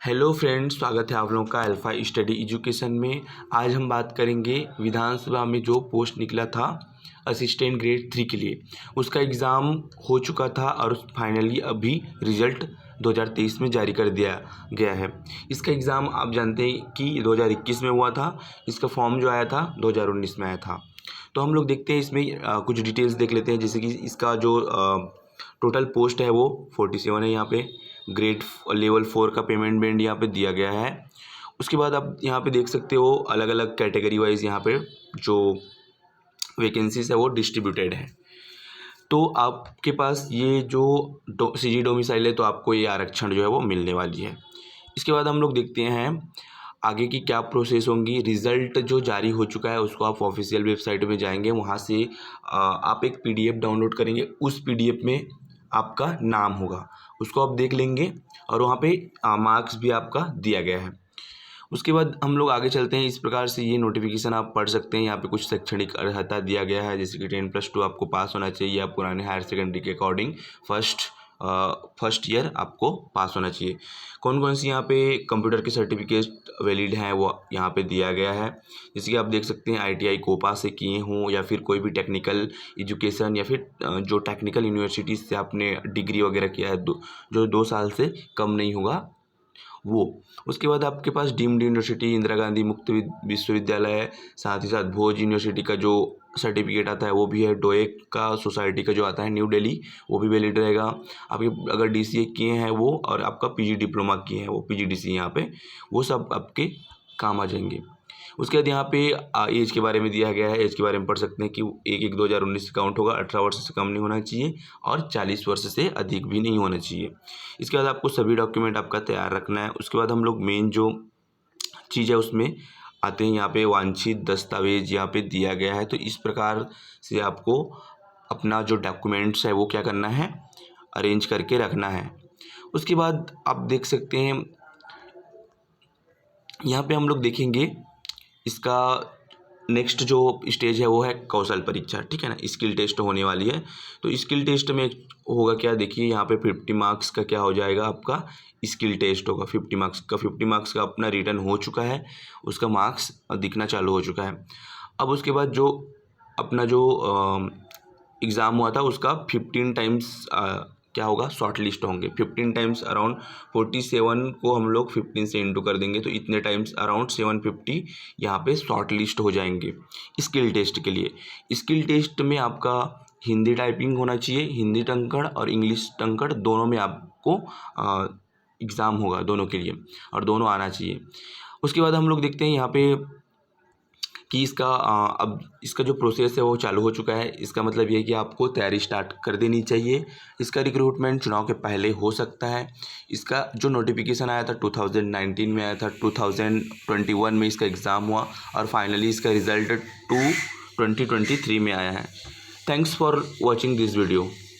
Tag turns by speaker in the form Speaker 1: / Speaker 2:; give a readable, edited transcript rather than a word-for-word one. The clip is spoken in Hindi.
Speaker 1: हेलो फ्रेंड्स, स्वागत है आप लोगों का अल्फ़ा स्टडी एजुकेशन में। आज हम बात करेंगे विधानसभा में जो पोस्ट निकला था असिस्टेंट ग्रेड 3 के लिए। उसका एग्ज़ाम हो चुका था और फाइनली अभी रिज़ल्ट 2023 में जारी कर दिया गया है। इसका एग्ज़ाम आप जानते हैं कि 2021 में हुआ था। इसका फॉर्म जो आया था 2019 में आया था। तो हम लोग देखते हैं इसमें कुछ डिटेल्स देख लेते हैं। जैसे कि इसका जो टोटल पोस्ट है वो 47 है। यहाँ पे ग्रेड लेवल 4 का पेमेंट बैंड यहाँ पे दिया गया है। उसके बाद आप यहाँ पे देख सकते हो अलग अलग कैटेगरी वाइज यहाँ पे जो वैकेंसीज है वो डिस्ट्रीब्यूटेड है। तो आपके पास ये जो सीजी डोमिसाइल है तो आपको ये आरक्षण जो है वो मिलने वाली है। इसके बाद हम लोग देखते हैं आगे की क्या प्रोसेस होंगी। रिज़ल्ट जो जारी हो चुका है उसको आप ऑफिशियल वेबसाइट में जाएंगे, वहाँ से आप एक पीडीएफ डाउनलोड करेंगे। उस पीडीएफ में आपका नाम होगा, उसको आप देख लेंगे और वहाँ पे मार्क्स भी आपका दिया गया है। उसके बाद हम लोग आगे चलते हैं। इस प्रकार से ये नोटिफिकेशन आप पढ़ सकते हैं। यहाँ पे कुछ शैक्षणिक अर्हता दिया गया है, जैसे कि 10+2 आपको पास होना चाहिए या पुराने हायर सेकेंडरी के अकॉर्डिंग फर्स्ट ईयर आपको पास होना चाहिए। कौन कौन सी यहाँ पे कंप्यूटर के सर्टिफिकेट वैलिड हैं वो यहाँ पे दिया गया है। जैसे कि आप देख सकते हैं ITI कोपा से किए हों या फिर कोई भी टेक्निकल एजुकेशन या फिर जो टेक्निकल यूनिवर्सिटीज़ से आपने डिग्री वगैरह किया है जो 2 साल से कम नहीं होगा वो। उसके बाद आपके पास डीम्ड यूनिवर्सिटी, इंदिरा गांधी मुक्त विश्वविद्यालय, साथ ही साथ भोज यूनिवर्सिटी का जो सर्टिफिकेट आता है वो भी है। डोएक का सोसाइटी का जो आता है न्यू दिल्ली वो भी वैलिड रहेगा। आपके अगर DCA किए हैं वो और आपका PG डिप्लोमा किए हैं वो PGDC यहाँ पे वो सब आपके काम आ जाएंगे। उसके बाद यहाँ पे एज के बारे में दिया गया है। एज के बारे में पढ़ सकते हैं कि 1/1/2019 से काउंट होगा। 18 वर्ष से कम नहीं होना चाहिए और 40 वर्ष से अधिक भी नहीं होना चाहिए। इसके बाद आपको सभी डॉक्यूमेंट आपका तैयार रखना है। उसके बाद हम लोग मेन जो चीज़ है उसमें आते हैं। यहाँ पे वांछित दस्तावेज यहाँ पे दिया गया है। तो इस प्रकार से आपको अपना जो डॉक्यूमेंट्स है वो क्या करना है, अरेंज करके रखना है। उसके बाद आप देख सकते हैं यहाँ पे हम लोग देखेंगे इसका नेक्स्ट जो स्टेज है वो है कौशल परीक्षा, ठीक है ना। स्किल टेस्ट होने वाली है। तो स्किल टेस्ट में होगा क्या, देखिए यहाँ पे 50 मार्क्स का क्या हो जाएगा, आपका स्किल टेस्ट होगा 50 मार्क्स का। 50 मार्क्स का अपना रिटर्न हो चुका है, उसका मार्क्स दिखना चालू हो चुका है। अब उसके बाद जो अपना जो एग्ज़ाम हुआ था उसका 15 टाइम्स क्या होगा, शॉर्ट लिस्ट होंगे। 15 टाइम्स अराउंड 47 को हम लोग 15 से इंटू कर देंगे तो इतने टाइम्स अराउंड 750 यहाँ पे शॉर्ट लिस्ट हो जाएंगे स्किल टेस्ट के लिए। स्किल टेस्ट में आपका हिंदी टाइपिंग होना चाहिए, हिंदी टंकड़ और इंग्लिश टंकड़ दोनों में आपको एग्ज़ाम होगा दोनों के लिए, और दोनों आना चाहिए। उसके बाद हम लोग देखते हैं यहाँ पे कि इसका अब इसका जो प्रोसेस है वो चालू हो चुका है। इसका मतलब ये है कि आपको तैयारी स्टार्ट कर देनी चाहिए। इसका रिक्रूटमेंट चुनाव के पहले हो सकता है। इसका जो नोटिफिकेशन आया था 2019 में आया था, 2021 में इसका एग्ज़ाम हुआ और फाइनली इसका रिज़ल्ट 2023 में आया है। Thanks for watching this video.